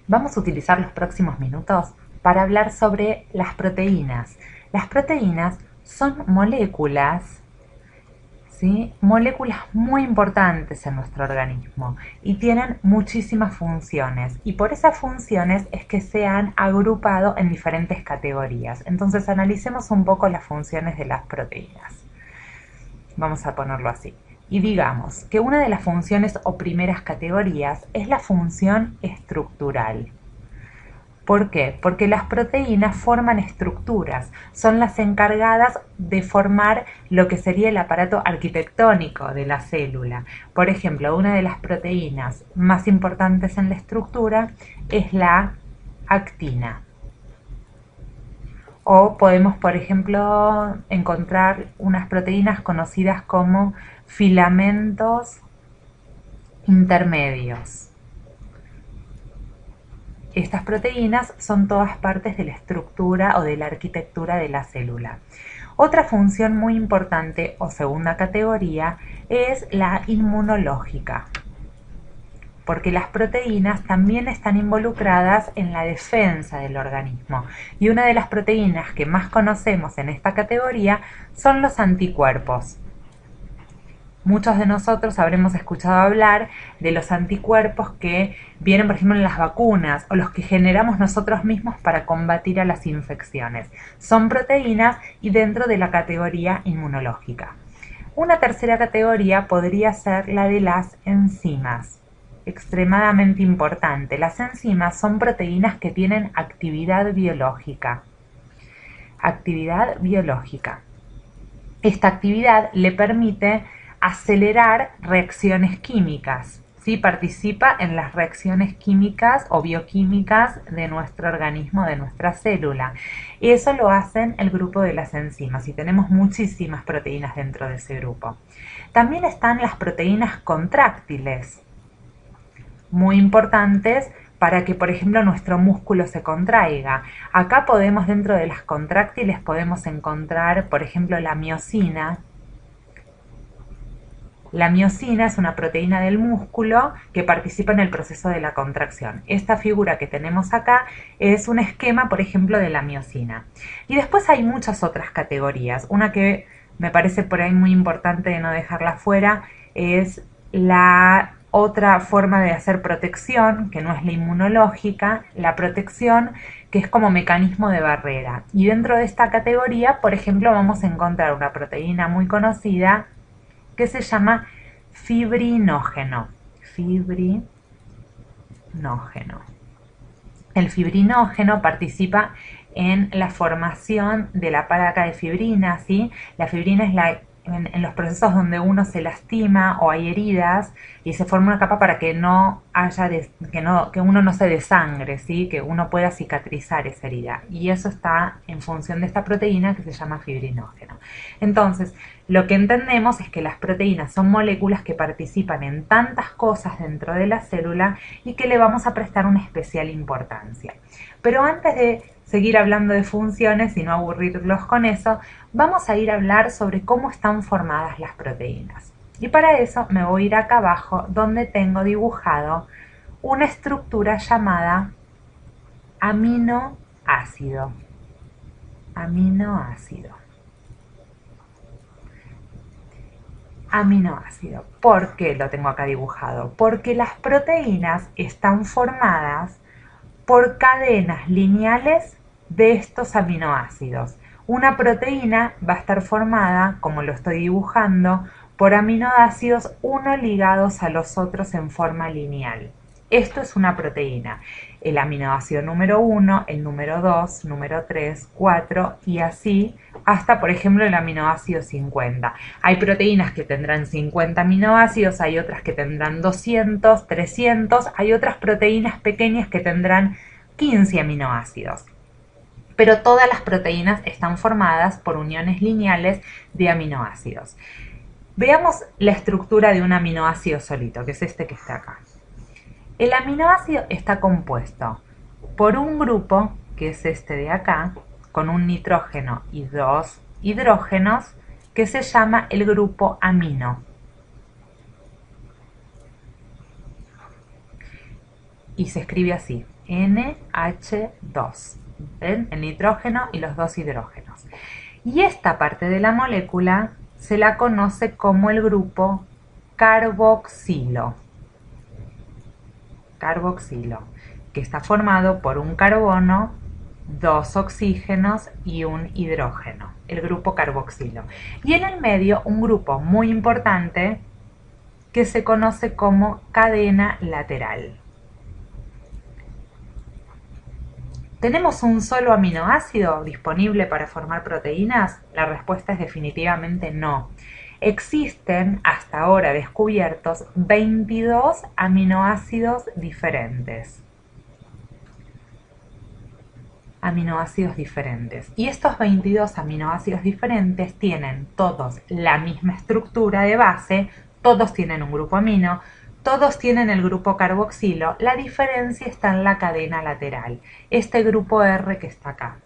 Vamos a utilizar los próximos minutos para hablar sobre las proteínas. Las proteínas son moléculas, ¿sí? Moléculas muy importantes en nuestro organismo y tienen muchísimas funciones, y por esas funciones es que se han agrupado en diferentes categorías. Entonces analicemos un poco las funciones de las proteínas. Vamos a ponerlo así. Y digamos que una de las funciones o primeras categorías es la función estructural. ¿Por qué? Porque las proteínas forman estructuras, son las encargadas de formar lo que sería el aparato arquitectónico de la célula. Por ejemplo, una de las proteínas más importantes en la estructura es la actina. O podemos, por ejemplo, encontrar unas proteínas conocidas como filamentos intermedios. Estas proteínas son todas partes de la estructura o de la arquitectura de la célula. Otra función muy importante o segunda categoría es la inmunológica, porque las proteínas también están involucradas en la defensa del organismo. Y una de las proteínas que más conocemos en esta categoría son los anticuerpos. Muchos de nosotros habremos escuchado hablar de los anticuerpos que vienen, por ejemplo, en las vacunas, o los que generamos nosotros mismos para combatir a las infecciones. Son proteínas y dentro de la categoría inmunológica. Una tercera categoría podría ser la de las enzimas. Extremadamente importante. Las enzimas son proteínas que tienen actividad biológica. Actividad biológica. Esta actividad le permite acelerar reacciones químicas, ¿sí? Participa en las reacciones químicas o bioquímicas de nuestro organismo, de nuestra célula. Y eso lo hacen el grupo de las enzimas, y tenemos muchísimas proteínas dentro de ese grupo. También están las proteínas contráctiles, muy importantes para que, por ejemplo, nuestro músculo se contraiga. Acá podemos, dentro de las contráctiles, podemos encontrar, por ejemplo, la miosina. La miosina es una proteína del músculo que participa en el proceso de la contracción. Esta figura que tenemos acá es un esquema, por ejemplo, de la miosina. Y después hay muchas otras categorías. Una que me parece por ahí muy importante de no dejarla fuera es la otra forma de hacer protección, que no es la inmunológica, la protección que es como mecanismo de barrera. Y dentro de esta categoría, por ejemplo, vamos a encontrar una proteína muy conocida que se llama fibrinógeno. Fibrinógeno. El fibrinógeno participa en la formación de la placa de fibrina, ¿sí? La fibrina es en los procesos donde uno se lastima o hay heridas, y se forma una capa para que no haya que uno no se desangre, ¿sí? Que uno pueda cicatrizar esa herida, y eso está en función de esta proteína que se llama fibrinógeno. Entonces, lo que entendemos es que las proteínas son moléculas que participan en tantas cosas dentro de la célula y que le vamos a prestar una especial importancia. Pero antes de seguir hablando de funciones y no aburrirlos con eso, vamos a ir a hablar sobre cómo están formadas las proteínas. Y para eso me voy a ir acá abajo, donde tengo dibujado una estructura llamada aminoácido. Aminoácido. Aminoácido. ¿Por qué lo tengo acá dibujado? Porque las proteínas están formadas por cadenas lineales de estos aminoácidos. Una proteína va a estar formada, como lo estoy dibujando, por aminoácidos uno ligados a los otros en forma lineal. Esto es una proteína. El aminoácido número 1, el número 2, número 3, 4 y así hasta, por ejemplo, el aminoácido 50. Hay proteínas que tendrán 50 aminoácidos, hay otras que tendrán 200, 300, hay otras proteínas pequeñas que tendrán 15 aminoácidos. Pero todas las proteínas están formadas por uniones lineales de aminoácidos. Veamos la estructura de un aminoácido solito, que es este que está acá. El aminoácido está compuesto por un grupo, que es este de acá, con un nitrógeno y dos hidrógenos, que se llama el grupo amino. Y se escribe así. NH2. ¿Ven? El nitrógeno y los dos hidrógenos. Y esta parte de la molécula se la conoce como el grupo carboxilo. Carboxilo, que está formado por un carbono, dos oxígenos y un hidrógeno, el grupo carboxilo. Y en el medio un grupo muy importante que se conoce como cadena lateral. ¿Tenemos un solo aminoácido disponible para formar proteínas? La respuesta es definitivamente no. Existen hasta ahora descubiertos 22 aminoácidos diferentes. Y estos 22 aminoácidos diferentes tienen todos la misma estructura de base, todos tienen un grupo amino, todos tienen el grupo carboxilo. La diferencia está en la cadena lateral, este grupo R que está acá.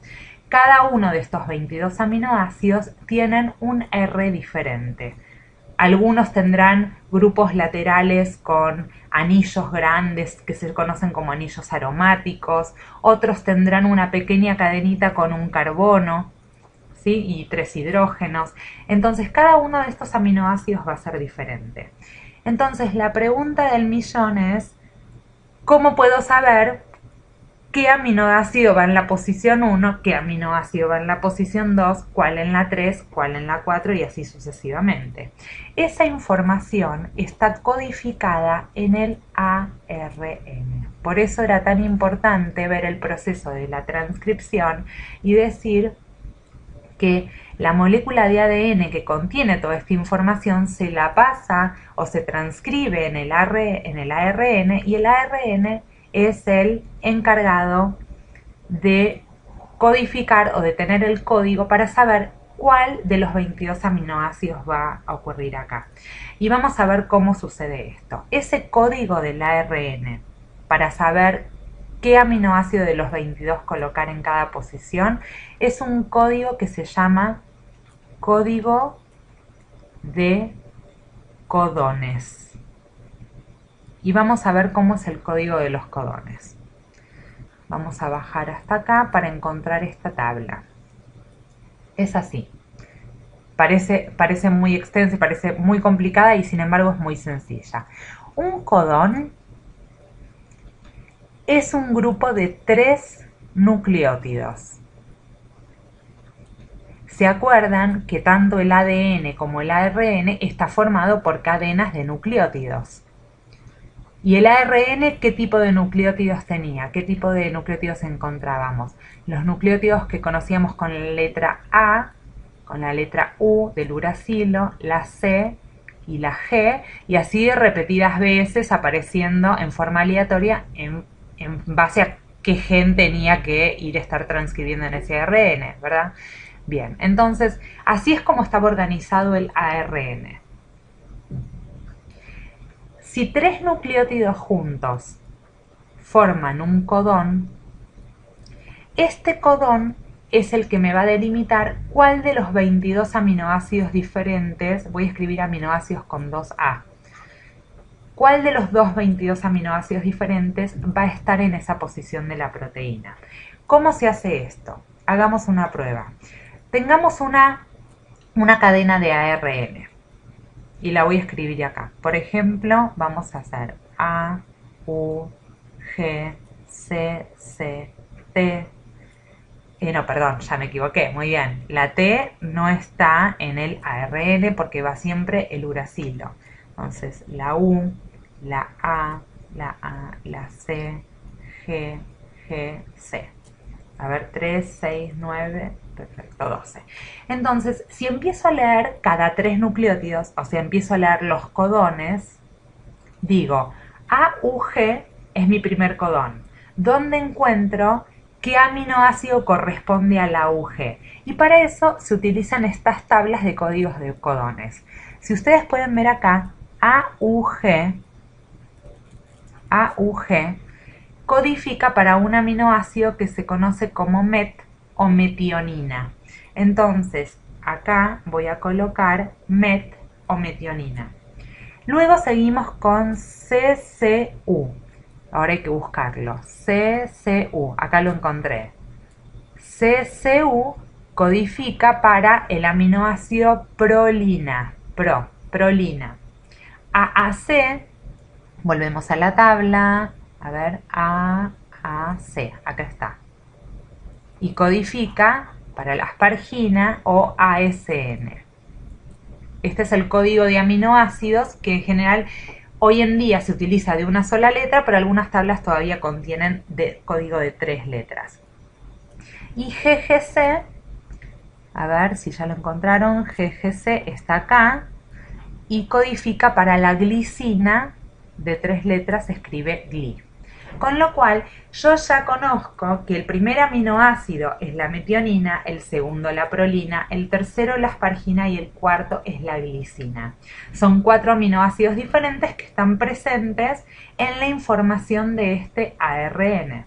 Cada uno de estos 22 aminoácidos tienen un R diferente. Algunos tendrán grupos laterales con anillos grandes que se conocen como anillos aromáticos, otros tendrán una pequeña cadenita con un carbono, ¿sí? Y 3 hidrógenos. Entonces cada uno de estos aminoácidos va a ser diferente. Entonces la pregunta del millón es, ¿cómo puedo saber qué aminoácido va en la posición 1, qué aminoácido va en la posición 2, cuál en la 3, cuál en la 4 y así sucesivamente? Esa información está codificada en el ARN. Por eso era tan importante ver el proceso de la transcripción y decir que la molécula de ADN que contiene toda esta información se la pasa o se transcribe en el ARN, y el ARN es el encargado de codificar o de tener el código para saber cuál de los 22 aminoácidos va a ocurrir acá. Y vamos a ver cómo sucede esto. Ese código del ARN para saber qué aminoácido de los 22 colocar en cada posición es un código que se llama código de codones. Y vamos a ver cómo es el código de los codones. Vamos a bajar hasta acá para encontrar esta tabla. Es así. Parece muy extensa, parece muy complicada y sin embargo es muy sencilla. Un codón es un grupo de 3 nucleótidos. ¿Se acuerdan que tanto el ADN como el ARN está formado por cadenas de nucleótidos? ¿Y el ARN qué tipo de nucleótidos tenía? ¿Qué tipo de nucleótidos encontrábamos? Los nucleótidos que conocíamos con la letra A, con la letra U del uracilo, la C y la G, y así repetidas veces apareciendo en forma aleatoria en base a qué gen tenía que ir a estar transcribiendo en ese ARN, ¿verdad? Bien, entonces así es como estaba organizado el ARN. Si 3 nucleótidos juntos forman un codón, este codón es el que me va a delimitar cuál de los 22 aminoácidos diferentes, voy a escribir aminoácidos con 2A, cuál de los 22 aminoácidos diferentes va a estar en esa posición de la proteína. ¿Cómo se hace esto? Hagamos una prueba. Tengamos una cadena de ARN. Y la voy a escribir acá. Por ejemplo, vamos a hacer A, U, G, C, C, T. No, perdón, ya me equivoqué. Muy bien. La T no está en el ARN porque va siempre el uracilo. Entonces, la U, la A, la C, G, C. A ver, 3, 6, 9... Perfecto, 12. Entonces, si empiezo a leer cada 3 nucleótidos, o sea, empiezo a leer los codones, digo, AUG es mi primer codón. ¿Dónde encuentro qué aminoácido corresponde a la AUG? Y para eso se utilizan estas tablas de códigos de codones. Si ustedes pueden ver acá, AUG codifica para un aminoácido que se conoce como MET o metionina. Entonces, acá voy a colocar MET o metionina. Luego seguimos con CCU. Ahora hay que buscarlo. CCU, acá lo encontré. CCU codifica para el aminoácido prolina. Prolina. AAC, volvemos a la tabla. A ver, AAC, acá está. Y codifica para la aspargina o ASN. Este es el código de aminoácidos que en general hoy en día se utiliza de una sola letra, pero algunas tablas todavía contienen código de 3 letras. Y GGC, a ver si ya lo encontraron, GGC está acá y codifica para la glicina de 3 letras, se escribe GLI. Con lo cual, yo ya conozco que el primer aminoácido es la metionina, el segundo la prolina, el tercero la aspargina y el cuarto es la glicina. Son 4 aminoácidos diferentes que están presentes en la información de este ARN.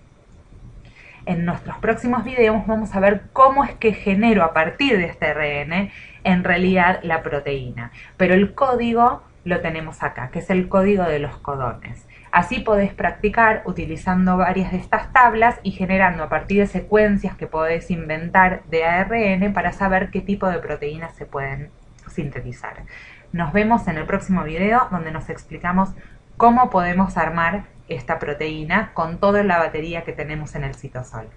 En nuestros próximos videos vamos a ver cómo es que genero a partir de este ARN en realidad la proteína. Pero el código lo tenemos acá, que es el código de los codones. Así podés practicar utilizando varias de estas tablas y generando a partir de secuencias que podés inventar de ARN para saber qué tipo de proteínas se pueden sintetizar. Nos vemos en el próximo video donde nos explicamos cómo podemos armar esta proteína con toda la batería que tenemos en el citosol.